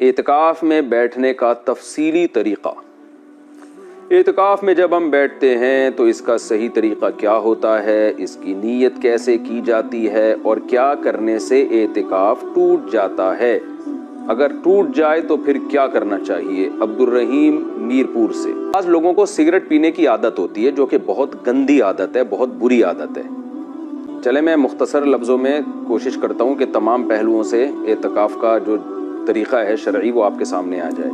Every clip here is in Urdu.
اعتکاف میں بیٹھنے کا تفصیلی طریقہ۔ اعتکاف میں جب ہم بیٹھتے ہیں تو اس کا صحیح طریقہ کیا ہوتا ہے، اس کی نیت کیسے کی جاتی ہے اور کیا کرنے سے اعتکاف ٹوٹ جاتا ہے، اگر ٹوٹ جائے تو پھر کیا کرنا چاہیے۔ عبدالرحیم میرپور سے۔ بعض لوگوں کو سگریٹ پینے کی عادت ہوتی ہے جو کہ بہت گندی عادت ہے، بہت بری عادت ہے۔ چلے میں مختصر لفظوں میں کوشش کرتا ہوں کہ تمام پہلوؤں سے اعتکاف کا جو طریقہ ہے شرعی وہ آپ کے سامنے آ جائے۔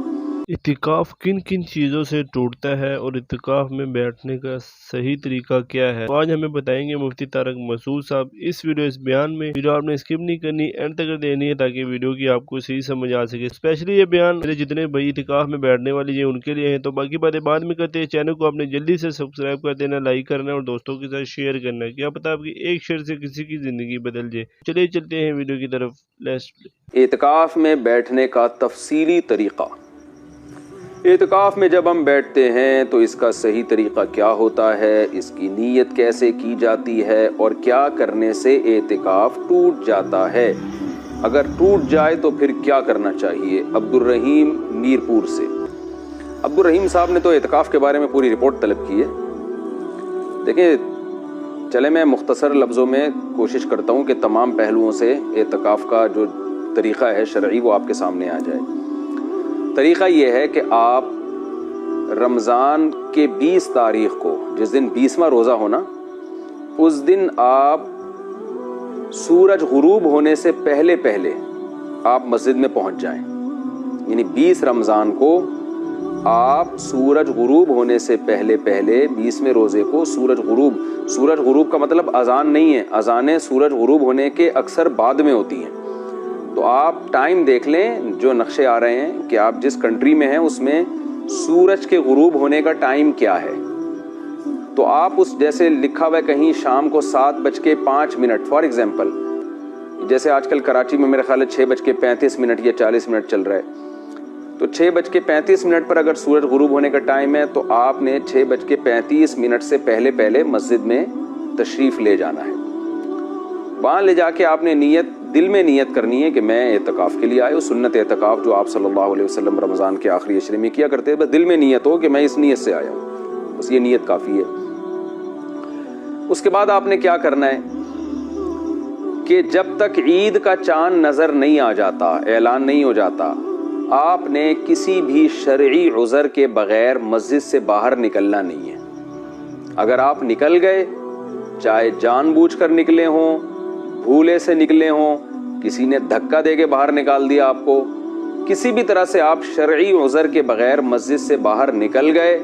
اعتکاف کن کن چیزوں سے ٹوٹتا ہے اور اعتکاف میں بیٹھنے کا صحیح طریقہ کیا ہے، آج ہمیں بتائیں گے مفتی طارق مسعود صاحب۔ اس بیان میں ویڈیو آپ نے اسکپ نہیں کرنی، اینڈ تک دینی ہے تاکہ ویڈیو کی آپ کو صحیح سمجھ آ سکے۔ اسپیشلی یہ بیان میرے جتنے بھائی اعتکاف میں بیٹھنے والی ہیں ان کے لیے ہیں، تو باقی باتیں بعد میں کرتے ہیں۔ چینل کو آپ نے جلدی سے سبسکرائب کر دینا، لائک کرنا اور دوستوں کے ساتھ شیئر کرنا ہے، کیا پتا آپ کی ایک شیئر سے کسی کی زندگی بدل جائے۔ چلیے چلتے ہیں ویڈیو کی طرف۔ اعتکاف میں بیٹھنے کا تفصیلی طریقہ۔ اعتکاف میں جب ہم بیٹھتے ہیں تو اس کا صحیح طریقہ کیا ہوتا ہے، اس کی نیت کیسے کی جاتی ہے اور کیا کرنے سے اعتکاف ٹوٹ جاتا ہے، اگر ٹوٹ جائے تو پھر کیا کرنا چاہیے۔ عبدالرحیم میرپور سے۔ عبدالرحیم صاحب نے تو اعتکاف کے بارے میں پوری رپورٹ طلب کی ہے۔ دیکھیں چلے میں مختصر لفظوں میں کوشش کرتا ہوں کہ تمام پہلوؤں سے اعتکاف کا جو طریقہ ہے شرعی وہ آپ کے سامنے آ جائے۔ طریقہ یہ ہے کہ آپ رمضان کے 20 تاریخ کو، جس دن 20واں روزہ ہونا، اس دن آپ سورج غروب ہونے سے پہلے آپ مسجد میں پہنچ جائیں، یعنی 20 رمضان کو آپ سورج غروب ہونے سے پہلے 20ویں روزے کو سورج غروب کا مطلب اذان نہیں ہے، اذانیں سورج غروب ہونے کے اکثر بعد میں ہوتی ہیں، تو آپ ٹائم دیکھ لیں، جو نقشے آ رہے ہیں کہ آپ جس کنٹری میں ہیں اس میں سورج کے غروب ہونے کا ٹائم کیا ہے، تو آپ اس جیسے لکھا ہوا ہے کہیں شام کو 7:05 فار ایگزامپل، جیسے آج کل کراچی میں میرے خیال ہے 6:35 یا 40 چل رہا ہے، تو 6:35 پر اگر سورج غروب ہونے کا ٹائم ہے تو آپ نے 6:35 سے پہلے مسجد میں تشریف لے جانا ہے۔ وہاں لے جا کے آپ نے دل میں نیت کرنی ہے کہ میں اعتکاف کے لیے آیا ہوں، سنت اعتکاف جو آپ صلی اللہ علیہ وسلم رمضان کے آخری عشرے میں کیا کرتے ہیں، بس دل میں نیت ہو کہ میں اس نیت سے آیا ہوں، بس یہ نیت کافی ہے۔ اس کے بعد آپ نے کیا کرنا ہے کہ جب تک عید کا چاند نظر نہیں آ جاتا، اعلان نہیں ہو جاتا، آپ نے کسی بھی شرعی عذر کے بغیر مسجد سے باہر نکلنا نہیں ہے۔ اگر آپ نکل گئے، چاہے جان بوجھ کر نکلے ہوں، بھولے سے نکلے ہوں، کسی نے دھکا دے کے باہر نکال دیا آپ کو، کسی بھی طرح سے آپ شرعی عذر کے بغیر مسجد سے باہر نکل گئے،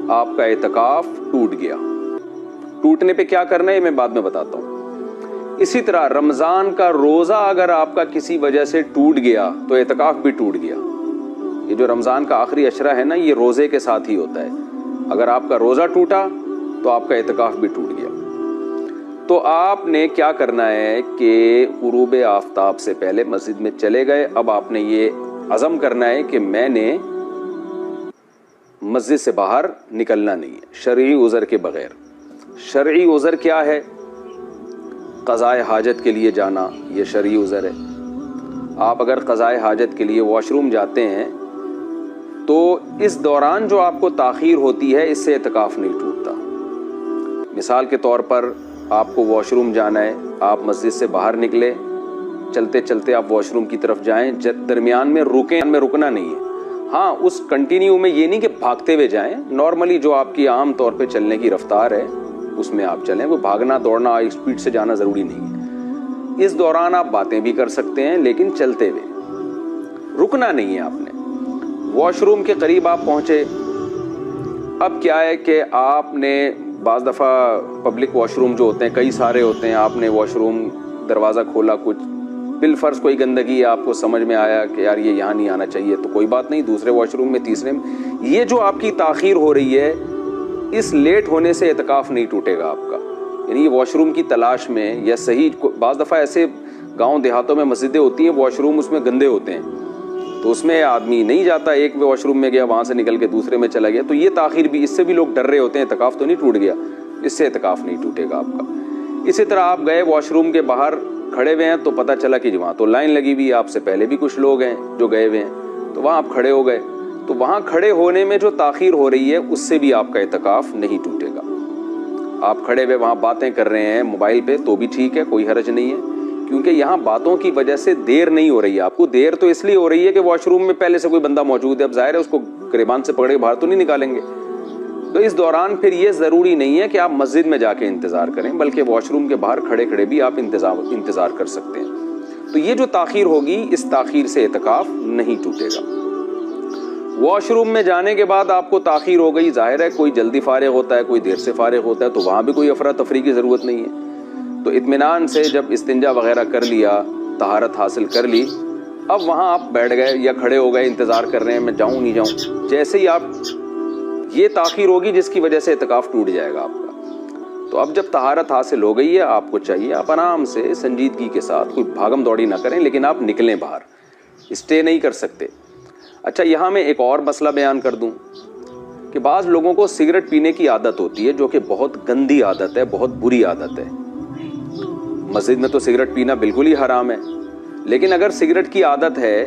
آپ کا اعتکاف ٹوٹ گیا۔ ٹوٹنے پہ کیا کرنا ہے یہ میں بعد میں بتاتا ہوں۔ اسی طرح رمضان کا روزہ اگر آپ کا کسی وجہ سے ٹوٹ گیا تو اعتکاف بھی ٹوٹ گیا۔ یہ جو رمضان کا آخری عشرہ ہے نا، یہ روزے کے ساتھ ہی ہوتا ہے، اگر آپ کا روزہ ٹوٹا تو آپ کا اعتکاف بھی ٹوٹ گیا۔ تو آپ نے کیا کرنا ہے کہ غروب آفتاب سے پہلے مسجد میں چلے گئے، اب آپ نے یہ عزم کرنا ہے کہ میں نے مسجد سے باہر نکلنا نہیں ہے شرعی عذر کے بغیر۔ شرعی عذر کیا ہے؟ قضائے حاجت کے لیے جانا، یہ شرعی عذر ہے۔ آپ اگر قضائے حاجت کے لیے واش روم جاتے ہیں تو اس دوران جو آپ کو تاخیر ہوتی ہے اس سے اعتکاف نہیں ٹوٹتا۔ مثال کے طور پر آپ کو واش روم جانا ہے، آپ مسجد سے باہر نکلے، چلتے چلتے آپ واش روم کی طرف جائیں، درمیان میں رکنا نہیں ہے۔ ہاں اس کنٹینیو میں یہ نہیں کہ بھاگتے ہوئے جائیں، نارملی جو آپ کی عام طور پہ چلنے کی رفتار ہے اس میں آپ چلیں، وہ بھاگنا دوڑنا اسپیڈ سے جانا ضروری نہیں ہے۔ اس دوران آپ باتیں بھی کر سکتے ہیں لیکن چلتے ہوئے، رکنا نہیں ہے آپ نے۔ واش روم کے قریب آپ پہنچے، اب کیا ہے کہ آپ نے بعض دفعہ پبلک واش روم جو ہوتے ہیں کئی سارے ہوتے ہیں، آپ نے واش روم دروازہ کھولا، کچھ بالفرض کوئی گندگی آپ کو سمجھ میں آیا کہ یار یہ یہاں نہیں آنا چاہیے، تو کوئی بات نہیں، دوسرے واش روم میں، تیسرے میں۔ یہ جو آپ کی تاخیر ہو رہی ہے اس لیٹ ہونے سے اعتکاف نہیں ٹوٹے گا آپ کا، یعنی یہ واش روم کی تلاش میں یا صحیح، بعض دفعہ ایسے گاؤں دیہاتوں میں مسجدیں ہوتی ہیں واش روم اس میں گندے ہوتے ہیں تو اس میں آدمی نہیں جاتا، ایک واش روم میں گیا وہاں سے نکل کے دوسرے میں چلا گیا، تو یہ تاخیر بھی، اس سے بھی لوگ ڈر رہے ہوتے ہیں اعتکاف تو نہیں ٹوٹ گیا، اس سے اعتکاف نہیں ٹوٹے گا آپ کا۔ اسی طرح آپ گئے واش روم کے باہر کھڑے ہوئے ہیں تو پتہ چلا کہ وہاں تو لائن لگی ہوئی ہے، آپ سے پہلے بھی کچھ لوگ ہیں جو گئے ہوئے ہیں، تو وہاں آپ کھڑے ہو گئے، تو وہاں کھڑے ہونے میں جو تاخیر ہو رہی ہے اس سے بھی آپ کا اعتکاف نہیں ٹوٹے گا۔ آپ کھڑے ہوئے وہاں باتیں کر رہے ہیں موبائل پہ تو بھی ٹھیک ہے، کوئی حرج نہیں ہے، کیونکہ یہاں باتوں کی وجہ سے دیر نہیں ہو رہی ہے آپ کو۔ دیر تو اس لیے ہو رہی ہے کہ واش روم میں پہلے سے کوئی بندہ موجود ہے، اب ظاہر ہے اس کو گریبان سے پکڑ کے باہر تو نہیں نکالیں گے۔ تو اس دوران پھر یہ ضروری نہیں ہے کہ آپ مسجد میں جا کے انتظار کریں، بلکہ واش روم کے باہر کھڑے کھڑے بھی آپ انتظار کر سکتے ہیں۔ تو یہ جو تاخیر ہوگی، اس تاخیر سے اعتکاف نہیں ٹوٹے گا۔ واش روم میں جانے کے بعد آپ کو تاخیر ہو گئی، ظاہر ہے کوئی جلدی فارغ ہوتا ہے، کوئی دیر سے فارغ ہوتا ہے، تو وہاں بھی کوئی افراتفری کی ضرورت نہیں ہے۔ تو اطمینان سے جب استنجا وغیرہ کر لیا، طہارت حاصل کر لی، اب وہاں آپ بیٹھ گئے یا کھڑے ہو گئے، انتظار کر رہے ہیں میں جاؤں نہیں جاؤں۔ جیسے ہی آپ یہ تاخیر ہوگی جس کی وجہ سے اعتکاف ٹوٹ جائے گا آپ کا، تو اب جب طہارت حاصل ہو گئی ہے، آپ کو چاہیے آپ آرام سے سنجیدگی کے ساتھ، کوئی بھاگم دوڑی نہ کریں، لیکن آپ نکلیں باہر، اسٹے نہیں کر سکتے۔ اچھا، یہاں میں ایک اور مسئلہ بیان کر دوں کہ بعض لوگوں کو سگریٹ پینے کی عادت ہوتی ہے، جو کہ بہت گندی عادت ہے، بہت بری عادت ہے۔ مسجد میں تو سگریٹ پینا بالکل ہی حرام ہے، لیکن اگر سگریٹ کی عادت ہے،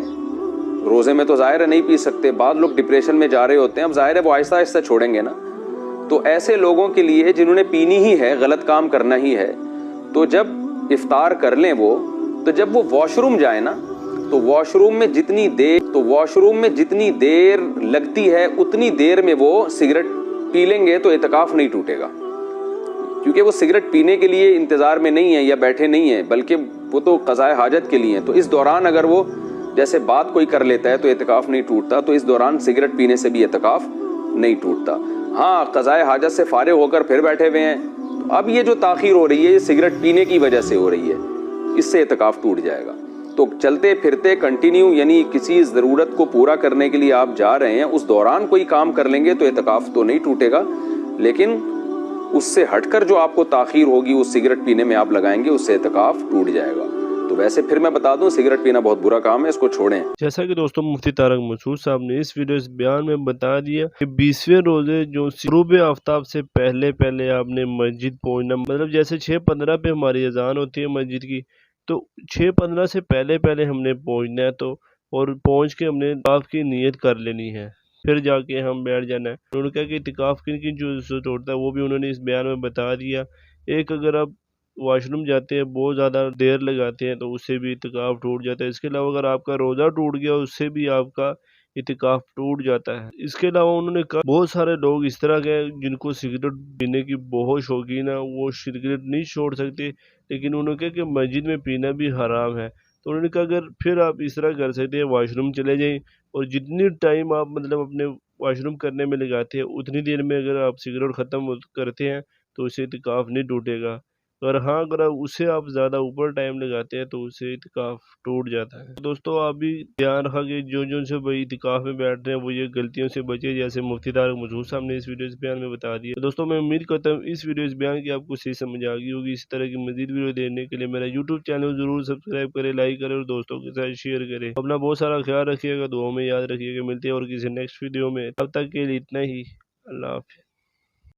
روزے میں تو ظاہر ہے نہیں پی سکتے، بعض لوگ ڈپریشن میں جا رہے ہوتے ہیں، اب ظاہر ہے وہ آہستہ آہستہ چھوڑیں گے نا۔ تو ایسے لوگوں کے لیے جنہوں نے پینی ہی ہے، غلط کام کرنا ہی ہے، تو جب افطار کر لیں وہ، تو جب وہ واش روم جائیں نا، تو واش روم میں جتنی دیر لگتی ہے اتنی دیر میں وہ سگریٹ پی لیں گے تو اعتکاف نہیں ٹوٹے گا، کیونکہ وہ سگریٹ پینے کے لیے انتظار میں نہیں ہے یا بیٹھے نہیں ہیں، بلکہ وہ تو قضاء حاجت کے لیے ہیں۔ تو اس دوران اگر وہ جیسے بات کوئی کر لیتا ہے تو اعتکاف نہیں ٹوٹتا، تو اس دوران سگریٹ پینے سے بھی اعتکاف نہیں ٹوٹتا۔ ہاں، قضاء حاجت سے فارغ ہو کر پھر بیٹھے ہوئے ہیں، تو اب یہ جو تاخیر ہو رہی ہے یہ سگریٹ پینے کی وجہ سے ہو رہی ہے، اس سے اعتکاف ٹوٹ جائے گا۔ تو چلتے پھرتے کنٹینیو، یعنی کسی ضرورت کو پورا کرنے کے لیے آپ جا رہے ہیں، اس دوران کوئی کام کر لیں گے تو اعتکاف تو نہیں ٹوٹے گا، لیکن اس سے ہٹ کر جو آپ کو تاخیر ہوگی اس سگریٹ پینے میں آپ لگائیں گے، اس سے اعتکاف ٹوٹ جائے گا۔ تو ویسے پھر میں بتا دوں، سگریٹ پینا بہت برا کام ہے، اس کو چھوڑیں۔ جیسا کہ دوستوں مفتی طارق مسعود صاحب نے اس ویڈیو اس بیان میں بتا دیا کہ 20ویں روزے جو غروب آفتاب سے پہلے آپ نے مسجد پہنچنا، مطلب جیسے 6:15 پہ ہماری اذان ہوتی ہے مسجد کی، تو 6:15 سے پہلے ہم نے پہنچنا ہے، تو اور پہنچ کے ہم نے اعتکاف کی نیت کر لینی ہے، پھر جا کے ہم بیٹھ جانا ہے۔ انہوں نے کہا کہ اعتکاف کن چیزوں سے توڑتا ہے، وہ بھی انہوں نے اس بیان میں بتا دیا۔ ایک، اگر آپ واش روم جاتے ہیں، بہت زیادہ دیر لگاتے ہیں، تو اس سے بھی اعتکاف ٹوٹ جاتا ہے۔ اس کے علاوہ اگر آپ کا روزہ ٹوٹ گیا، اس سے بھی آپ کا اعتکاف ٹوٹ جاتا ہے۔ اس کے علاوہ انہوں نے کہا بہت سارے لوگ اس طرح کے جن کو سگریٹ پینے کی بہت شوقین ہے، وہ سگریٹ نہیں چھوڑ سکتے، لیکن انہوں نے کہا کہ مسجد میں پینا بھی حرام ہے۔ تو انہوں نے کہا اگر پھر آپ اس طرح کر سکتے ہیں، واش روم چلے جائیں، اور جتنی ٹائم آپ مطلب اپنے واش روم کرنے میں لگاتے ہیں، اتنی دیر میں اگر آپ سگریٹ ختم کرتے ہیں تو اسے اعتکاف نہیں ٹوٹے گا۔ اور ہاں، اگر اسے آپ زیادہ اوپر ٹائم لگاتے ہیں تو اسے اعتکاف ٹوٹ جاتا ہے۔ دوستوں، آپ بھی دھیان رکھا کہ جو سے بھائی اعتکاف میں بیٹھ رہے ہیں وہ یہ غلطیوں سے بچے، جیسے مفتی طارق مسعود صاحب نے اس ویڈیو اس بیان میں بتا دیا۔ دوستوں، میں امید کرتا ہوں اس ویڈیو اس بیان کی آپ کو صحیح سمجھ آ گئی ہوگی۔ اس طرح کی مزید ویڈیو دیکھنے کے لیے میرا یوٹیوب چینل ضرور سبسکرائب کریں، لائک کریں اور دوستوں کے ساتھ شیئر کریں۔ اپنا بہت سارا خیال رکھیے گا، دعاؤں میں یاد رکھیے گا۔ ملتے ہیں اور کسی نیکسٹ ویڈیو میں، تب تک کے لیے اتنا ہی، اللہ حافظ۔